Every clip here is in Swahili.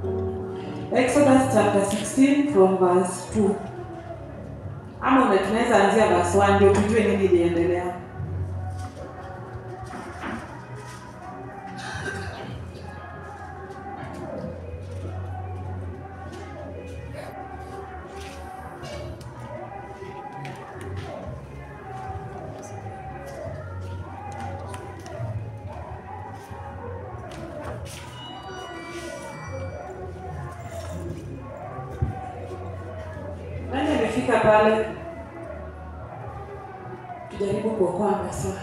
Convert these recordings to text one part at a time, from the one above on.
Exodus chapter 16 from verse 2. Ama tunaweza anzia verse 1 ndio tujue nini iliendelea. Fika pale tujaribu kuokoa masaa.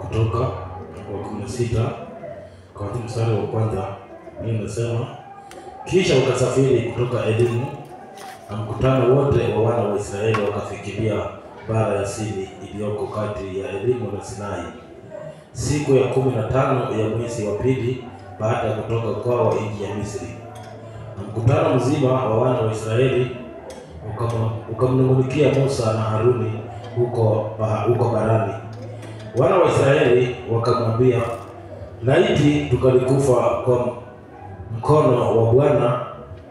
Kutoka wa 16 kwa mstari wa kwanza inasema, kisha ukasafiri kutoka Edomu na mkutano wote wa wana wa Israeli wakafikiria bara ya Sini iliyoko kati ya Edomu na Sinai. Siku ya 15 ya mwezi wa pili baada ya kutoka kwao nchi ya Misri. Na mkutano mzima wa wana wa Israeli ukamnung'unikia Musa na Haruni huko barani. Wana wa Israeli wakamwambia, laiti tukalikufa kwa mkono wa Bwana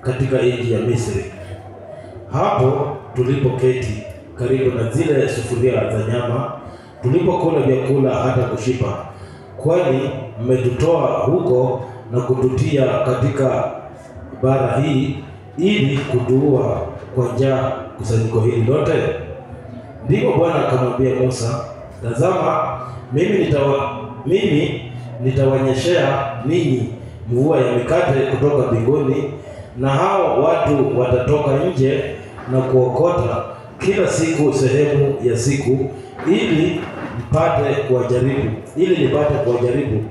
katika nchi ya Misri, hapo tulipoketi karibu na zile sufuria za nyama, tulipokula vyakula hata kushiba, kwani mmetutoa huko na kututia katika bara hii ili kutuua kwa njaa kusanyiko hili lote. Ndipo Bwana akamwambia Musa, tazama, mimi nitawanyeshea ninyi mvua ya mikate kutoka mbinguni, na hao watu watatoka nje na kuokota kila siku sehemu ya siku, ili nipate kuwajaribu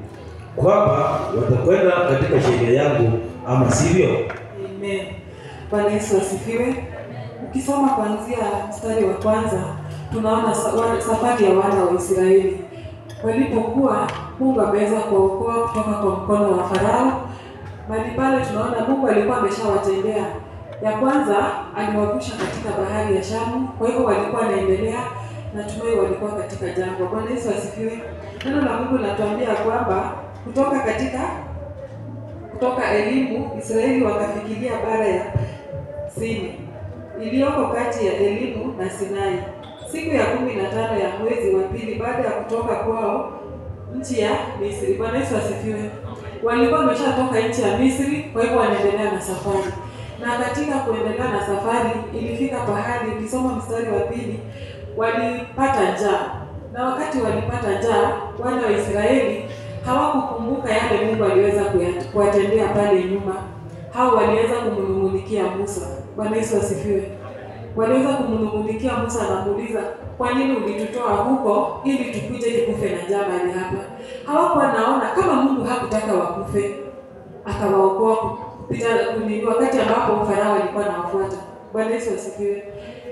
kwamba watakwenda katika sheria yangu ama sivyo. Amen. Bwana Yesu asifiwe. Ukisoma kuanzia mstari wa kwanza, tunaona safari ya wana wa Israeli walipokuwa Mungu ameweza kuokoa kutoka kwa mkono wa Farao. Bali pale tunaona Mungu alikuwa ameshawatendea. Ya kwanza aliwavusha katika bahari ya Shamu, kwa hivyo walikuwa wanaendelea na tumai walikuwa katika jangwa. Bwana Yesu asifiwe. Neno la Mungu linatuambia kwamba kutoka Elimu Israeli wakafikiria bara ya Sini iliyoko kati ya Elimu na Sinai. Siku ya 15 ya mwezi wa pili baada ya kutoka kwao nchi ya Misri. Bwana Yesu asifiwe. Walikuwa wameshatoka nchi ya Misri, kwa hivyo wanaendelea na safari. Na katika kuendelea na safari ilifika pahali, ukisoma mstari wa pili, walipata njaa. Na wakati walipata njaa, wana wa Israeli hawakukumbuka yale Mungu aliweza kuwatendea pale nyuma. Hao waliweza kumnung'unikia Musa. Bwana Yesu asifiwe. Waliweza kumnung'unikia Musa na kumuuliza, kwa nini ulitutoa huko ili tukuje tukufe na njaa mahali hapa? Hawakuwa naona kama Mungu hakutaka wakufe, akawaokoa kupita wakati ambapo Farao alikuwa anawafuata. Bwana Yesu asifiwe.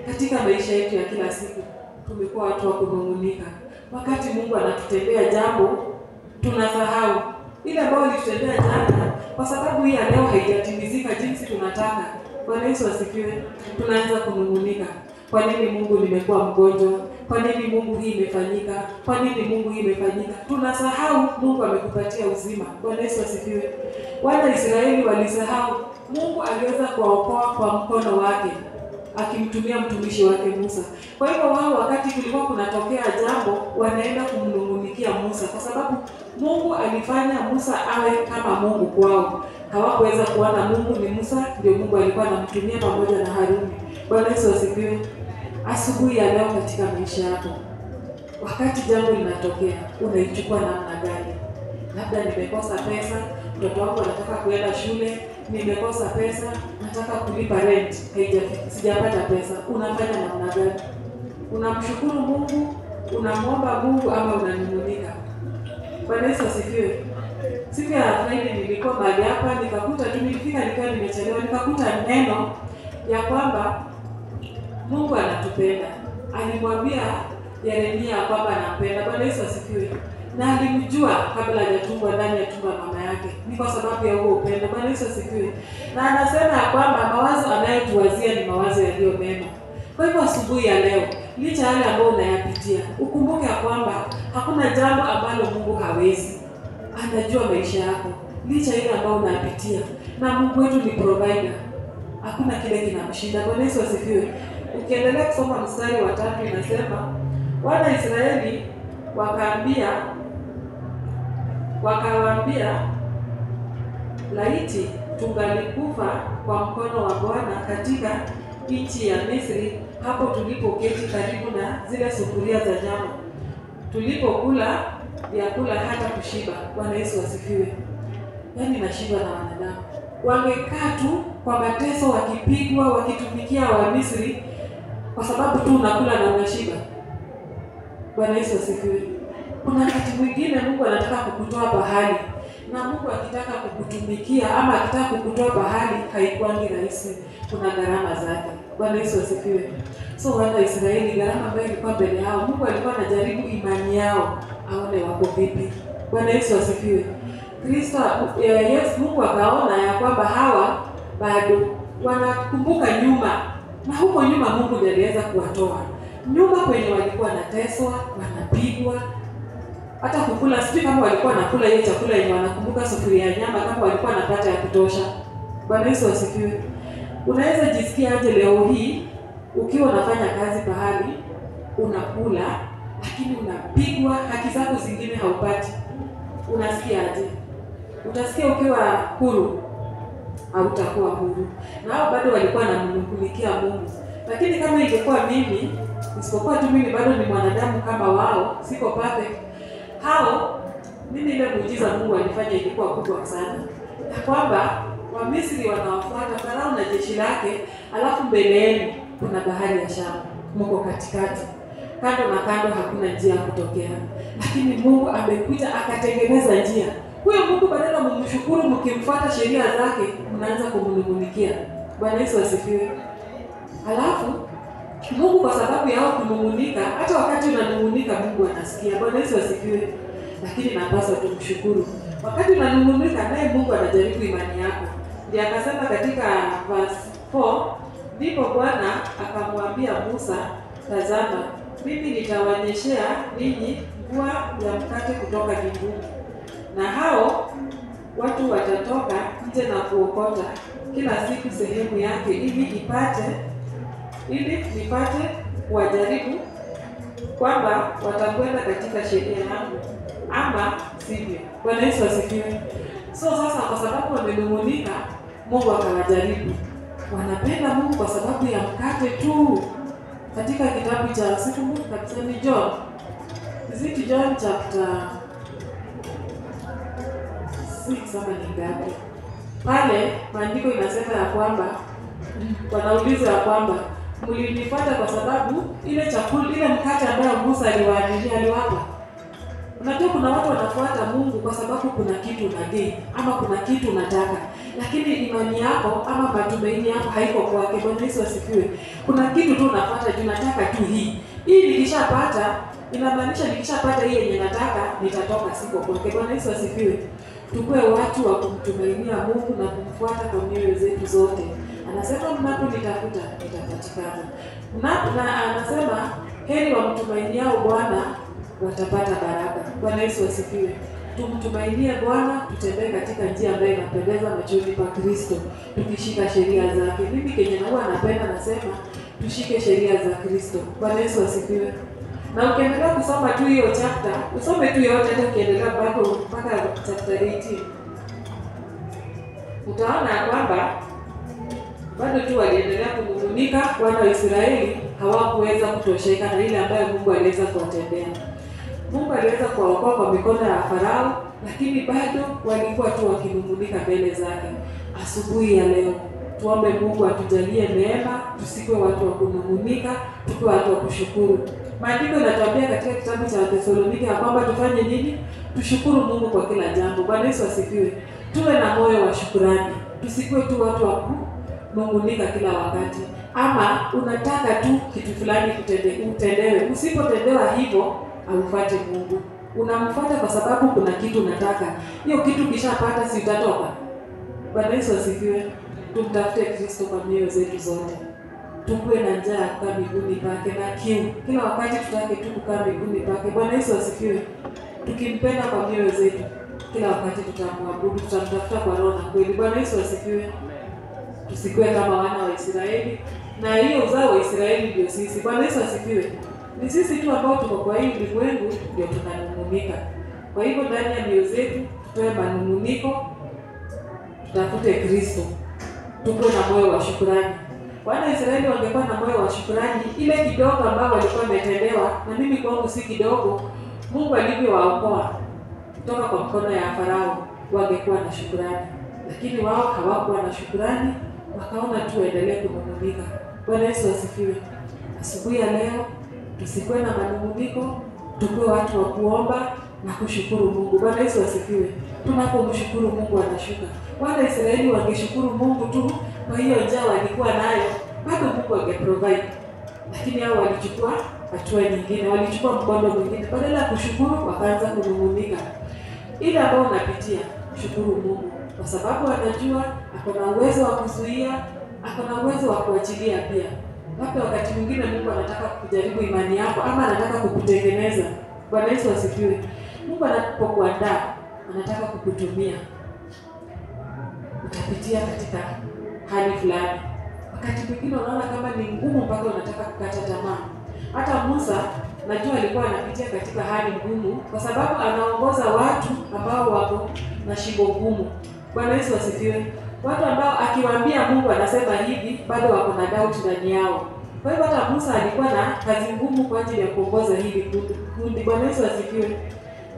Katika maisha yetu ya kila siku tumekuwa watu wa kunung'unika. Wakati Mungu anatutendea jambo, tunasahau ile ambayo alitutendea jana, kwa sababu hii leo haijatimizika jinsi tunataka. Bwana Yesu asifiwe. Tunaanza kunung'unika. Kwa nini Mungu nimekuwa mgonjwa? Kwa nini Mungu hii imefanyika? Kwa nini Mungu hii imefanyika? Tunasahau Mungu amekupatia uzima. Bwana Yesu asifiwe. Wana Israeli walisahau Mungu aliweza kuwaokoa kwa mkono wake akimtumia mtumishi wake Musa. Kwa hivyo wao wakati kulikuwa kunatokea jambo, wanaenda kumnung'unikia Musa, kwa sababu Mungu alifanya Musa awe kama Mungu kwao. Hawakuweza kuona Mungu ni Musa, ndio Mungu alikuwa anamtumia pamoja na Haruni. Bwana Yesu asifiwe. Asubuhi ya leo katika maisha yako, wakati jambo linatokea, unaichukua namna gani? Labda nimekosa pesa, mtoto wangu anataka kuenda shule, nimekosa pesa, nataka kulipa rent, sijapata pesa. Unafanya namna gani? Unamshukuru Mungu, unamwomba Mungu, ama unanung'unika? Bwana Yesu asifiwe. Siku ya Friday nilikuwa mahali hapa, nilifika nikiwa nimechelewa, nikakuta neno ya kwamba Mungu anatupenda. Alimwambia Yeremia kwamba anampenda. Bwana Yesu asifiwe. Na alimjua kabla hajatungwa ndani ya tumbo la mama yake. Ni kwa sababu ya huo upendo. Bwana Yesu asifiwe. Na anasema ya kwamba mawazo anayotuwazia ni mawazo yaliyo mema. Kwa hivyo asubuhi ya leo, licha yale ambayo unayapitia, ukumbuke ya kwamba hakuna jambo ambalo Mungu hawezi. Anajua maisha yako, licha ile ambayo unapitia, na Mungu wetu ni provider. Hakuna kile kinamshinda. Bwana Yesu asifiwe. Ukiendelea kusoma mstari wa 3 inasema, wana Israeli wakawaambia, laiti tungalikufa kwa mkono wa Bwana katika nchi ya Misri, hapo tulipoketi karibu na zile sufuria za nyama, tulipokula vyakula hata kushiba. Bwana Yesu asifiwe. Yaani nashiba na wanadamu. Wangekaa tu kwa mateso, wakipigwa, wakitumikia wa Misri kwa sababu tu unakula na unashiba. Bwana Yesu asifiwe. Kuna wakati mwingine Mungu anataka kukutoa pahali, na Mungu akitaka kukutumikia ama akitaka kukutoa pahali haikuangi rahisi. Kuna gharama zake. Bwana Yesu asifiwe. So wana Israeli, gharama ambayo ilikuwa mbele yao, Mungu alikuwa anajaribu imani yao aone wako vipi. Bwana Yesu asifiwe. Mungu akaona ya kwamba hawa bado wanakumbuka nyuma, na huko nyuma Mungu ndiye aliweza kuwatoa nyuma kwenye walikuwa wanateswa, wanapigwa, hata kukula. Sijui kama walikuwa wanakula hiyo chakula yenye wanakumbuka sufuria ya nyama, kama walikuwa wanapata ya kutosha. Bwana Yesu asifiwe. Unaweza jisikia aje leo hii ukiwa unafanya kazi pahali unakula, lakini unapigwa, haki zako zingine haupati? Unasikia aje? Utasikia ukiwa huru? Hautakuwa huru. Na hao bado walikuwa wanamtumikia Mungu. Lakini kama ingekuwa mimi, isipokuwa tu mimi bado ni mwanadamu kama wao, siko perfect. Mimi ile muujiza Mungu alifanya ilikuwa kubwa sana. Ya kwamba Wamisri wanawafuata Farao na jeshi lake, alafu mbele yenu kuna bahari ya Shamu, mko katikati. Kando na kando hakuna njia ya kutokea. Lakini Mungu amekuja akatengeneza njia. Huyo Mungu badala mumshukuru mkimfuata sheria zake, mnaanza kumnungunikia. Bwana Yesu asifiwe. Alafu Mungu kwa sababu yao kunungunika, hata wakati unanungunika Mungu anasikia. Bwana Yesu asifiwe. Lakini napaswa tumshukuru. Wakati unanungunika naye Mungu anajaribu imani yako. Ndiye akasema katika verse 4, ndipo Bwana akamwambia Musa, tazama, mimi nitawanyeshea ninyi mvua ya mkate kutoka mbinguni, na hao watu watatoka nje na kuokota kila siku sehemu yake, ili nipate kuwajaribu kwamba watakwenda katika sheria yangu ama sivyo. Bwana Yesu asifiwe. So sasa kwa sababu wamenung'unika, Mungu akawajaribu. Wanapenda Mungu kwa sababu ya mkate tu. Katika kitabu cha sikumbuki kabisa ni John. Is it John chapter 6 ama ni ngapi? Pale maandiko inasema ya kwamba wanauliza ya kwamba mlinifuata kwa sababu ile chakula, ile mkate ambayo Musa aliwapa. Unajua kuna watu wanafuata Mungu kwa sababu kuna kitu unadai ama kuna kitu unataka, lakini imani yako ama matumaini yako haiko kwake. Bwana Yesu asifiwe. Kuna kitu tu unafuata juu nataka tu hii. Hii nikishapata, inamaanisha nikishapata hii yenye nataka nitatoka, siko kwake. Bwana Yesu asifiwe. Tukue watu wa kumtumainia Mungu na kumfuata kwa mioyo zetu zote. Anasema mnaponitafuta nitapatikana. Na anasema heri wamtumainiao Bwana watapata baraka. Bwana Yesu asifiwe. Tumtumainie Bwana, tutembee katika njia ambayo inapendeza machoni pa Kristo, tukishika sheria zake. Mimi kenye huwa napenda nasema tushike sheria za Kristo. Bwana Yesu asifiwe. Na ukiendelea kusoma tu hiyo chapter, usome tu yote hata ukiendelea mpaka chapter 18. Utaona kwamba bado tu waliendelea kunung'unika. Wana wa Israeli hawakuweza kutosheka na ile ambayo Mungu aliweza kuwatendea. Mungu aliweza kuwaokoa kwa mikono ya Farao, lakini bado walikuwa tu wakinung'unika mbele zake. Asubuhi ya leo tuombe Mungu atujalie neema, tusikwe watu wa kunung'unika, tuwe watu wa kushukuru. Maandiko yanatuambia katika kitabu cha Wathesalonike ya kwamba tufanye nini? Tushukuru Mungu kwa kila jambo. Bwana Yesu asifiwe. Tuwe na moyo wa shukrani. Tusikwe tu watu wa kunung'unika kila wakati. Ama unataka tu kitu fulani utendewe. Usipotendewa hivyo, haufuati Mungu. Unamfuata kwa sababu kuna kitu unataka. Hiyo kitu kishapata si utatoka. Bwana Yesu asifiwe. Tumtafute Kristo kwa mioyo zetu zote. Tukue na njaa ya kukaa miguuni pake na kiu. Kila wakati tutake tu kukaa miguuni pake. Bwana Yesu asifiwe. Tukimpenda kwa mioyo zetu, kila wakati tutamwabudu, tutamtafuta kwa roho na kweli. Bwana Yesu asifiwe. Tusikue kama wana wa Israeli, na hiyo uzao wa Israeli ndio sisi. Bwana Yesu asifiwe. Ni sisi tu ambao tuko kwa hii ulimwengu ndio tunanung'unika. Kwa hivyo ndani ya mioyo zetu tutoe manung'uniko, tutafute Kristo. Tuko na moyo wa shukrani. Wana Israeli wangekuwa na moyo wa shukrani, ile kidogo ambao walikuwa wametendewa, na mimi kwangu si kidogo, Mungu alivyowaokoa kutoka kwa mkono ya Farao, wangekuwa na shukrani. Lakini wao hawakuwa na shukrani, wakaona tu waendelee kunung'unika. Bwana Yesu asifiwe. Asubuhi ya leo tusikue na manung'uniko, tukue watu wa kuomba na kushukuru Mungu. Bwana Yesu asifiwe. Tunapomshukuru Mungu anashuka. Wana Israeli wangeshukuru Mungu tu kwa hiyo njaa walikuwa nayo, bado Mungu angeprovide. Lakini hao walichukua hatua nyingine, walichukua mkondo mwingine. Badala ya kushukuru wakaanza kunung'unika. Ile ambao unapitia, shukuru Mungu kwa sababu anajua ako na uwezo wa kuzuia, ako na uwezo wa kuachilia pia. Labda wakati mwingine Mungu anataka kujaribu imani yako ama anataka kukutengeneza. Bwana Yesu asifiwe. Mungu anapokuandaa anataka kukutumia. Utapitia katika hali fulani. Wakati mwingine unaona kama ni ngumu mpaka unataka kukata tamaa. Hata Musa najua alikuwa anapitia katika hali ngumu kwa sababu anaongoza watu ambao wako na shingo ngumu. Bwana Yesu asifiwe. Watu ambao akiwaambia Mungu anasema hivi, bado wako na doubt ndani yao. Kwa hivyo hata Musa alikuwa na kazi ngumu kwa ajili ya kuongoza hili kundi. Bwana Yesu asifiwe.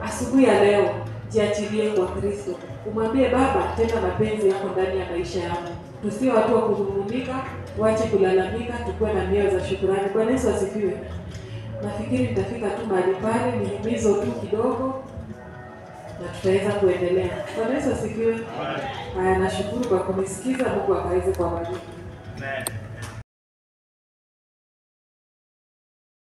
Asubuhi ya leo jiachilie kwa Kristo. Umwambie Baba, tenda mapenzi yako ndani ya maisha yangu. Tusiwe watu wa kunung'unika, tuache kulalamika, tukue na mioyo za shukrani. Bwana Yesu asifiwe. Nafikiri nitafika tu mahali pale, ni himizo tu kidogo na tutaweza kuendelea. Bwana Yesu asifiwe. Haya, nashukuru kwa kunisikiza. Mungu akaweze kuwabariki. Amen.